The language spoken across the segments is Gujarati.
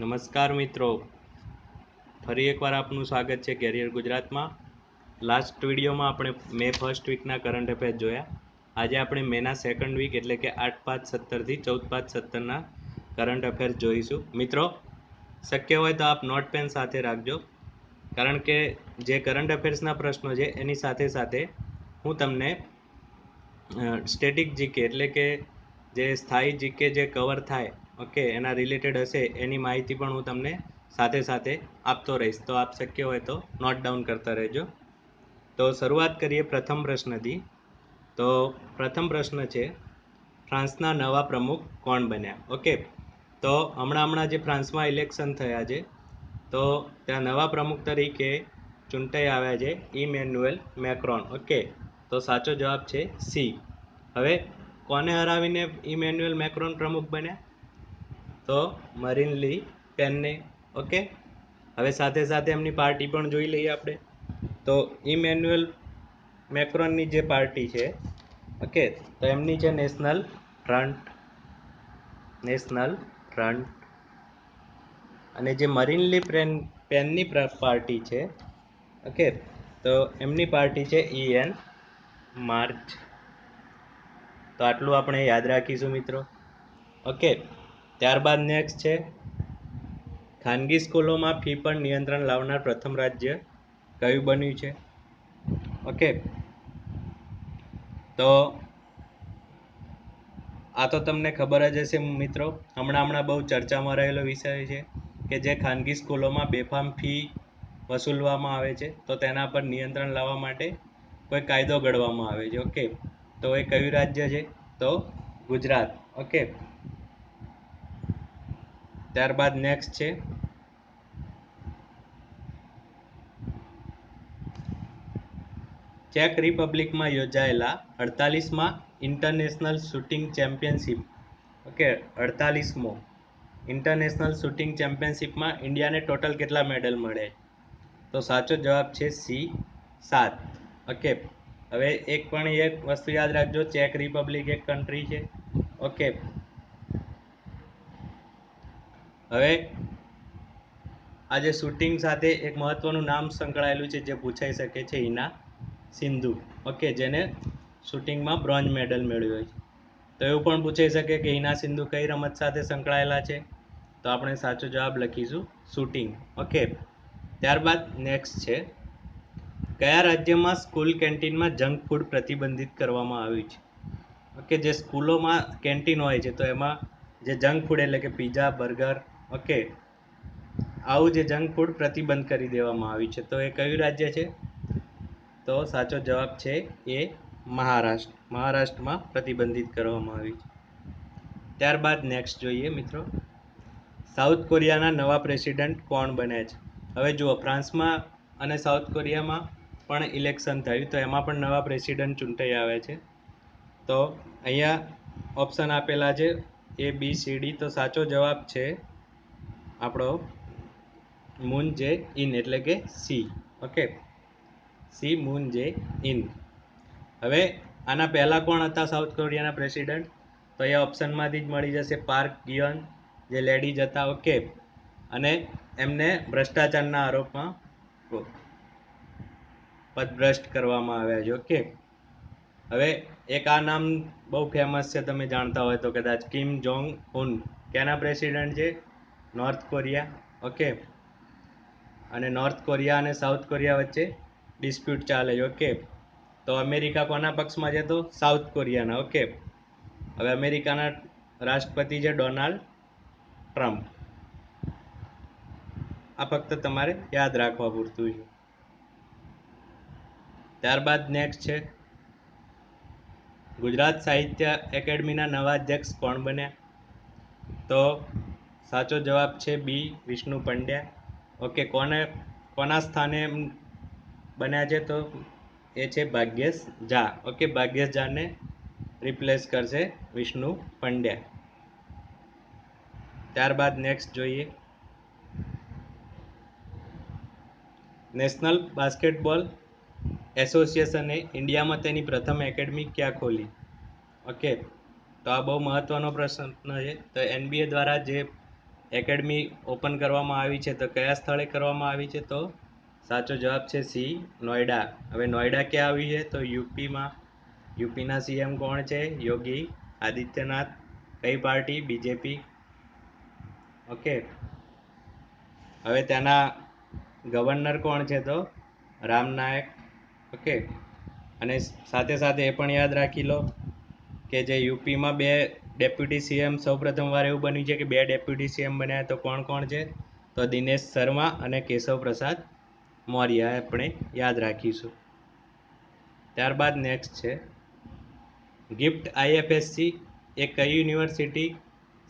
નમસ્કાર મિત્રો, ફરી એકવાર આપનું સ્વાગત છે કેરિયર ગુજરાતમાં. લાસ્ટ વિડીયોમાં આપણે મે ફર્સ્ટ વીકના કરંટ અફેર જોયા. આજે આપણે મેના સેકન્ડ વીક એટલે કે 8/5/17થી 14/5/17ના કરંટ અફેર જોઈશું. મિત્રો, શક્ય હોય તો આપ નોટ પેન સાથે રાખજો, કારણ કે જે કરંટ અફેર્સના પ્રશ્નો છે એની સાથે સાથે હું તમને સ્ટેટિક જીકે એટલે કે જે સ્થાયી જીકે જે કવર થાય ઓકે એના રિલેટેડ હશે એની માહિતી પણ હું તમને સાથે સાથે આપતો રહીશ. તો આપ શક્ય હોય તો નોટ ડાઉન કરતા રહેજો. તો શરૂઆત કરીએ પ્રથમ પ્રશ્નથી. તો પ્રથમ પ્રશ્ન છે, ફ્રાન્સના નવા પ્રમુખ કોણ બન્યા? ઓકે, તો હમણાં જે ફ્રાન્સમાં ઇલેક્શન થયા છે તો ત્યાં નવા પ્રમુખ તરીકે ચૂંટાઈ આવ્યા છે ઇમેન્યુએલ મેક્રોન. ઓકે, તો સાચો જવાબ છે સી. હવે કોને હરાવીને ઇમેન્યુએલ મેક્રોન પ્રમુખ બન્યા? તો મરીન લી પેનને. ઓકે, હવે સાથે સાથે એમની પાર્ટી પણ જોઈ લઈએ આપણે. તો ઇમેન્યુએલ મેક્રોનની જે પાર્ટી છે ઓકે, તો એમની છે નેશનલ ફ્રન્ટ. અને જે મરીન લી પેનની પાર્ટી છે ઓકે, તો એમની પાર્ટી છે EN માર્ચ. તો આટલું આપણે યાદ રાખીશું મિત્રો. ઓકે, ત્યારબાદ નેક્સ્ટ છે, ખાનગી સ્કૂલોમાં ફી પર નિયંત્રણ લાવનાર પ્રથમ રાજ્ય કયું બન્યું છે? ઓકે, તો આ તો તમને ખબર જ હશે મિત્રો, હમણાં બહુ ચર્ચામાં રહેલો વિષય છે કે જે ખાનગી સ્કૂલોમાં બેફામ ફી વસૂલવામાં આવે છે તો તેના પર નિયંત્રણ લાવવા માટે કોઈ કાયદો ઘડવામાં આવે છે. ઓકે, તો એ કયું રાજ્ય છે? તો ગુજરાત. ઓકે, ત્યારબાદ નેક્સ્ટ છે, ચેક રિપબ્લિકમાં યોજાયેલા 48મા ઇન્ટરનેશનલ શૂટિંગ ચેમ્પિયનશિપ. ઓકે, 48મો ઇન્ટરનેશનલ શૂટિંગ ચેમ્પિયનશિપમાં ઇન્ડિયાને ટોટલ કેટલા મેડલ મળે? તો સાચો જવાબ છે સી, 7. ઓકે, હવે એક વસ્તુ યાદ રાખજો, ચેક રિપબ્લિક એક કન્ટ્રી છે. ઓકે, હવે આજે શૂટિંગ સાથે એક મહત્વનું નામ સંકળાયેલું છે જે પૂછાઈ શકે છે, હિના સિંધુ. ઓકે, જેને શૂટિંગમાં બ્રોન્ઝ મેડલ મેળવ્યો છે. તો એવું પણ પૂછાઈ શકે કે હિના સિંધુ કઈ રમત સાથે સંકળાયેલા છે? તો આપણે સાચો જવાબ લખીશું શૂટિંગ. ઓકે, ત્યારબાદ નેક્સ્ટ છે, કયા રાજ્યમાં સ્કૂલ કેન્ટીનમાં જંક ફૂડ પ્રતિબંધિત કરવામાં આવ્યું છે? ઓકે, જે સ્કૂલોમાં કેન્ટીન હોય છે તો એમાં જે જંક ફૂડ એટલે કે પીઝા, બર્ગર, ઓકે, આવું જે જંક ફૂડ પ્રતિબંધ કરી દેવામાં આવ્યું છે. તો એ કયું રાજ્ય છે? તો સાચો જવાબ છે એ મહારાષ્ટ્ર. મહારાષ્ટ્રમાં પ્રતિબંધિત કરવામાં આવ્યું છે. ત્યારબાદ નેક્સ્ટ જોઈએ મિત્રો, સાઉથ કોરિયાના નવા પ્રેસિડેન્ટ કોણ બન્યા છે? હવે જુઓ, ફ્રાન્સમાં અને સાઉથ કોરિયામાં પણ ઇલેક્શન થયું તો એમાં પણ નવા પ્રેસિડેન્ટ ચૂંટાઈ આવે છે. તો અહીંયા ઓપ્શન આપેલા છે ABCD. તો સાચો જવાબ છે આપણો મૂન જે ઇન એટલે કે સી. ઓકે, સી, મૂન જે ઇન. હવે આના પહેલા કોણ હતા સાઉથ કોરિયાના પ્રેસિડેન્ટ? તો એ ઓપ્શનમાંથી જ મળી જશે, પાર્ક ગિયોન, જે લેડીઝ હતા. ઓકે, અને એમને ભ્રષ્ટાચારના આરોપમાં પદભ્રષ્ટ કરવામાં આવ્યા છે. ઓકે, હવે એક આ નામ બહુ ફેમસ છે, તમે જાણતા હોય તો કદાચ, કિમ જોંગ ઉન. કેના પ્રેસિડેન્ટ છે? North Korea. ઓકે, અને નોર્થ કોરિયા અને સાઉથ કોરિયા વચ્ચે ડિસ્પ્યુટ ચાલે છે. ઓકે, તો અમેરિકા કોના પક્ષમાં છે? તો સાઉથ કોરિયાના. ઓકે, હવે અમેરિકાના રાષ્ટ્રપતિ છે ડોનાલ્ડ ટ્રમ્પ. આ ફક્ત તમારે યાદ રાખવા પૂરતું છે. ત્યારબાદ નેક્સ્ટ છે, ગુજરાત સાહિત્ય એકેડમીના નવા અધ્યક્ષ કોણ બન્યા? તો સાચો જવાબ છે બી, વિષ્ણુ પંડ્યા. ઓકે, કોના સ્થાને બન્યા છે? તો એ છે ભાગ્યેશ ઝા. ઓકે, ભાગ્યેશ ઝાને રિપ્લેસ કરશે વિષ્ણુ પંડ્યા. ત્યારબાદ નેક્સ્ટ જોઈએ, નેશનલ બાસ્કેટબોલ એસોસિએશને ઇન્ડિયામાં તેની પ્રથમ એકેડમી ક્યાં ખોલી? ઓકે, તો આ બહુ મહત્વનો પ્રશ્ન છે. તો NBA દ્વારા જે એકેડમી ઓપન કરવામાં આવી છે તો કયા સ્થળે કરવામાં આવી છે? તો સાચો જવાબ છે સી, નોઈડા. હવે નોઈડા ક્યાં આવી છે? તો યુપીમાં. યુપીના સીએમ કોણ છે? યોગી આદિત્યનાથ. કઈ પાર્ટી? બીજેપી. ઓકે. હવે ત્યાંના ગવર્નર કોણ છે? તો રામ નાયક. ઓકે. અને સાથે સાથે એ પણ યાદ રાખી લો કે જે યુપીમાં બે ડેપ્યુટી સીએમ સૌપ્રથમવાર એવું બન્યું છે કે બે ડેપ્યુટી સીએમ બન્યા, તો કોણ કોણ છે? તો દિનેશ શર્મા અને કેશવ પ્રસાદ મૌર્ય. આપણે યાદ રાખીશું. ત્યારબાદ નેક્સ્ટ છે ગિફ્ટ આઈએફએસસી એ કઈ યુનિવર્સિટી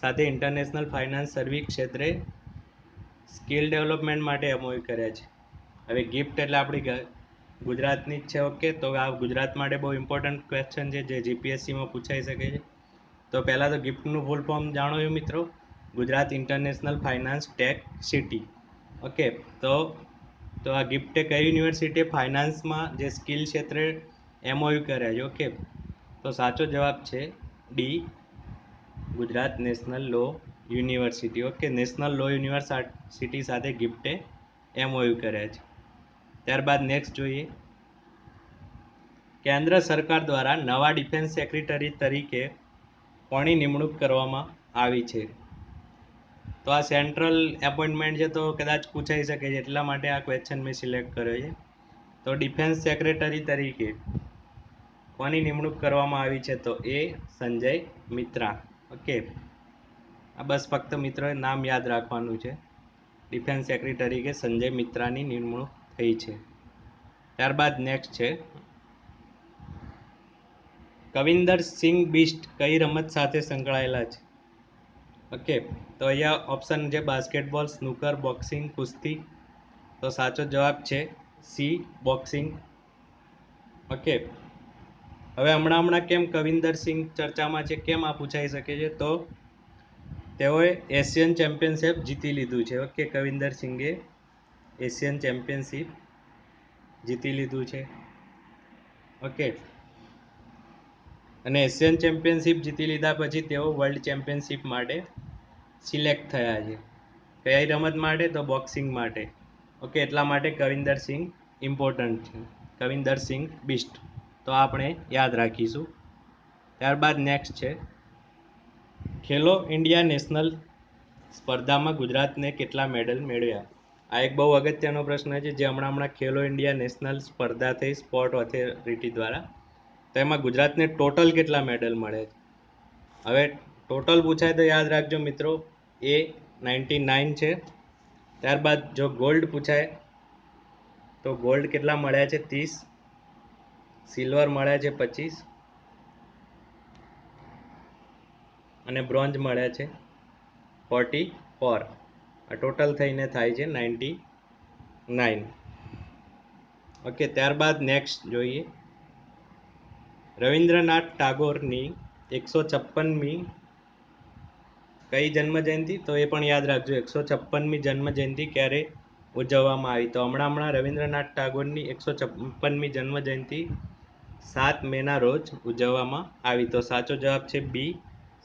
સાથે ઇન્ટરનેશનલ ફાઇનાન્સ સર્વિસ ક્ષેત્રે સ્કિલ ડેવલપમેન્ટ માટે એમઓયુ કર્યા છે? હવે ગિફ્ટ એટલે આપણી ગુજરાતની જ છે. ઓકે, તો આ ગુજરાત માટે બહુ ઇમ્પોર્ટન્ટ ક્વેશ્ચન છે જે જીપીએસસીમાં પૂછાઈ શકે છે. તો પહેલાં તો ગિફ્ટનું ફૂલ ફોર્મ જાણો છો મિત્રો? Gujarat international finance tech city. Okay, તો આ ગિફ્ટે કઈ યુનિવર્સિટી ફાઇનાન્સમાં જે સ્કિલ ક્ષેત્રે એમઓયુ કર્યા છે? ઓકે, તો સાચો જવાબ છે D, Gujarat national law university. Okay, national law university સાથે ગિફ્ટે એમઓયુ કર્યા છે. ત્યારબાદ નેક્સ્ટ જોઈએ, કેન્દ્ર સરકાર દ્વારા નવા ડિફેન્સ સેક્રેટરી તરીકે કોની નિમણૂક કરવામાં આવી છે? તો આ સેન્ટ્રલ એપોઇન્ટમેન્ટ છે તો કદાચ પૂછાઈ શકે છે, એટલા માટે આ ક્વેશ્ચન મેં સિલેક્ટ કર્યો છે. તો ડિફેન્સ સેક્રેટરી તરીકે કોની નિમણૂક કરવામાં આવી છે? તો એ સંજય મિત્રા. ઓકે, આ બસ ફક્ત મિત્રો નામ યાદ રાખવાનું છે. ડિફેન્સ સેક્રેટરી તરીકે સંજય મિત્રાની નિમણૂક થઈ છે. ત્યારબાદ નેક્સ્ટ છે કવિન્દર સિંહ બિસ્ટ કઈ રમત સાથે સંકળાયેલા છે? ઓકે, તો અહીંયા ઓપ્શન છે બાસ્કેટબોલ, સ્નૂકર, બોક્સિંગ, કુસ્તી. તો સાચો જવાબ છે સી, બોક્સિંગ. ઓકે, હવે હમણાં કેમ કવિન્દર સિંહ ચર્ચામાં છે, કેમ આ પૂછાઈ શકે છે? તો તેઓએ એશિયન ચેમ્પિયનશિપ જીતી લીધું છે. ઓકે, કવિન્દર સિંઘે એશિયન ચેમ્પિયનશિપ જીતી લીધું છે. ઓકે, અને એશિયન ચેમ્પિયનશિપ જીતી લીધા પછી તેઓ વર્લ્ડ ચેમ્પિયનશિપ માટે સિલેક્ટ થયા છે. કઈ રમત માટે? તો બોક્સિંગ માટે. ઓકે, એટલા માટે કવિન્દર સિંહ ઇમ્પોર્ટન્ટ છે, કવિન્દર સિંહ બિસ્ટ. તો આપણે યાદ રાખીશું. ત્યારબાદ નેક્સ્ટ છે ખેલો ઇન્ડિયા નેશનલ સ્પર્ધામાં ગુજરાતને કેટલા મેડલ મેળવ્યા? આ એક બહુ અગત્યનો પ્રશ્ન છે જે હમણાં ખેલો ઇન્ડિયા નેશનલ સ્પર્ધા થઈ સ્પોર્ટ ઓથોરિટી દ્વારા, તો એમાં ગુજરાતને ટોટલ કેટલા મેડલ મળે છે? હવે ટોટલ પૂછાય તો યાદ રાખજો મિત્રો, એ 99 છે. ત્યારબાદ જો ગોલ્ડ પૂછાય તો ગોલ્ડ કેટલા મળ્યા છે? 30. સિલ્વર મળ્યા છે 25 અને બ્રોન્ઝ મળ્યા છે 44. આ ટોટલ થઈને થાય છે 99. ઓકે, ત્યારબાદ નેક્સ્ટ જોઈએ, રવિન્દ્રનાથ ટાગોરની 156મી કઈ જન્મજયંતિ? તો એ પણ યાદ રાખજો, 156મી જન્મજયંતિ ક્યારે ઉજવવામાં આવી? તો હમણાં રવિન્દ્રનાથ ટાગોરની 156મી જન્મજયંતિ 7 મેના રોજ ઉજવવામાં આવી. તો સાચો જવાબ છે બી,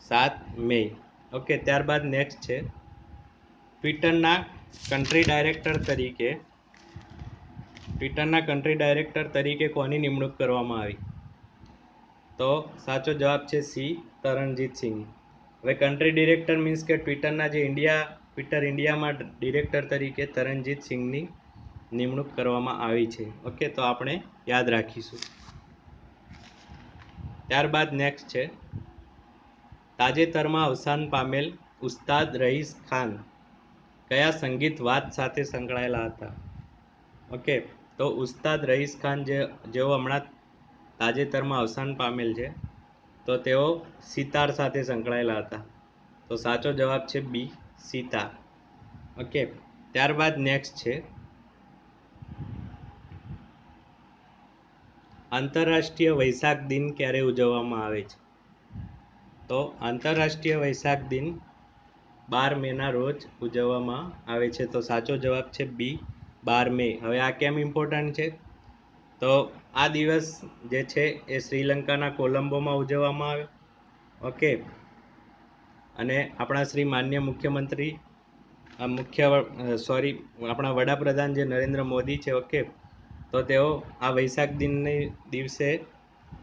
7 મે. ઓકે, ત્યારબાદ નેક્સ્ટ છે ટ્વિટરના કન્ટ્રી ડાયરેક્ટર તરીકે કોની નિમણૂક કરવામાં આવી? તો સાચો જવાબ છે સી, તરણજીત સિંહ. હવે કન્ટ્રી ડિરેક્ટર મીન્સ કે ટ્વિટરના જે ટ્વિટર ઇન્ડિયામાં ડિરેક્ટર તરીકે તરણજીત સિંહની નિમણૂક કરવામાં આવી છે. ઓકે, તો આપણે યાદ રાખીશું. ત્યારબાદ નેક્સ્ટ છે તાજેતરમાં અવસાન પામેલ ઉસ્તાદ રઈસ ખાન કયા સંગીત વાદ સાથે સંકળાયેલા હતા? ઓકે, તો ઉસ્તાદ રઈસ ખાન જેઓ હમણાં તાજેતરમાં અવસાન પામેલ છે, તો તેઓ સિતાર સાથે સંકળાયેલા હતા. તો સાચો જવાબ છે બી, સિતાર. ઓકે, ત્યારબાદ નેક્સ્ટ છે આંતરરાષ્ટ્રીય વૈશાખ દિન ક્યારે ઉજવવામાં આવે છે? તો આંતરરાષ્ટ્રીય વૈશાખ દિન 12 મેના રોજ ઉજવવામાં આવે છે. તો સાચો જવાબ છે બી, 12 મે. હવે આ કેમ ઇમ્પોર્ટન્ટ છે? તો આ દિવસ જે છે એ શ્રીલંકાના કોલંબોમાં ઉજવવામાં આવે. ઓકે, અને આપણા શ્રી માન્ય મુખ્યમંત્રી આ મુખ્ય આપણા વડાપ્રધાન જે નરેન્દ્ર મોદી છે, ઓકે, તો તેઓ આ વૈશાખ દિનની દિવસે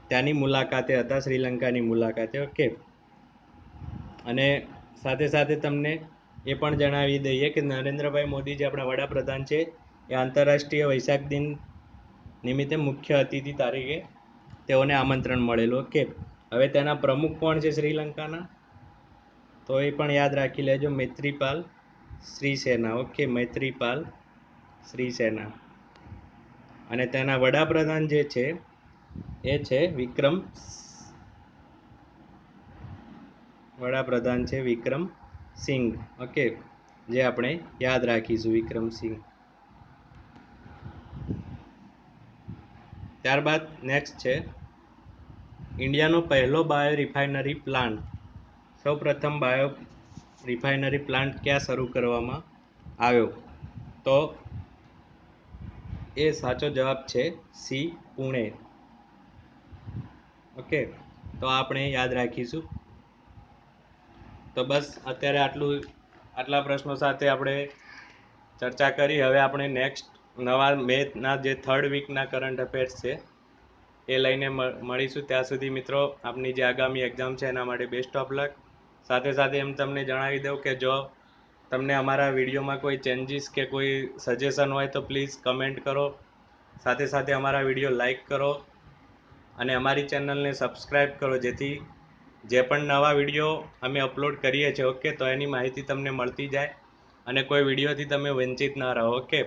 ત્યાંની મુલાકાતે હતા, શ્રીલંકાની મુલાકાતે, ઓકે. અને સાથે સાથે તમને એ પણ જણાવી દઈએ કે નરેન્દ્રભાઈ મોદી જે આપણા વડાપ્રધાન છે એ આંતરરાષ્ટ્રીય વૈશાખ દિન નિમિત્તે મુખ્ય અતિથિ તરીકે તેઓને આમંત્રણ મળેલું, ઓકે. હવે તેના પ્રમુખ કોણ છે શ્રીલંકાના, તો એ પણ યાદ રાખી લેજો, મૈત્રીપાલ શ્રીસેના, ઓકે, મૈત્રીપાલ શ્રીસેના. અને તેના વડાપ્રધાન જે છે એ છે વડાપ્રધાન છે વિક્રમ સિંઘ, ઓકે, જે આપણે યાદ રાખીશું, વિક્રમ સિંઘ. ત્યારબાદ નેક્સ્ટ છે ઇન્ડિયાનો પહેલો બાયો રિફાઇનરી પ્લાન્ટ. સૌ પ્રથમ બાયો રિફાઇનરી પ્લાન્ટ ક્યાં શરૂ કરવામાં આવ્યો, તો એ સાચો જવાબ છે સી, પુણે, ઓકે. તો આપણે યાદ રાખીશું. તો બસ અત્યારે આટલા પ્રશ્નો સાથે આપણે ચર્ચા કરી. હવે આપણે નેક્સ્ટ નવા મેના જે 3rd વીકના કરંટ અફેર્સ છે એ લઈને મળીશું. ત્યાં સુધી મિત્રો આપની જે આગામી એક્ઝામ છે એના માટે બેસ્ટ ઓફ લક. સાથે સાથે એમ તમને જણાવી દઉં કે જો તમને અમારા વિડીયોમાં કોઈ ચેન્જીસ કે કોઈ સજેશન હોય તો પ્લીઝ કમેન્ટ કરો. સાથે સાથે અમારા વિડીયો લાઈક કરો અને અમારી ચેનલને સબસ્ક્રાઈબ કરો, જેથી જે પણ નવા વિડીયો અમે અપલોડ કરીએ છીએ, ઓકે, તો એની માહિતી તમને મળતી જાય અને કોઈ વિડીયોથી તમે વંચિત ના રહો, ઓકે.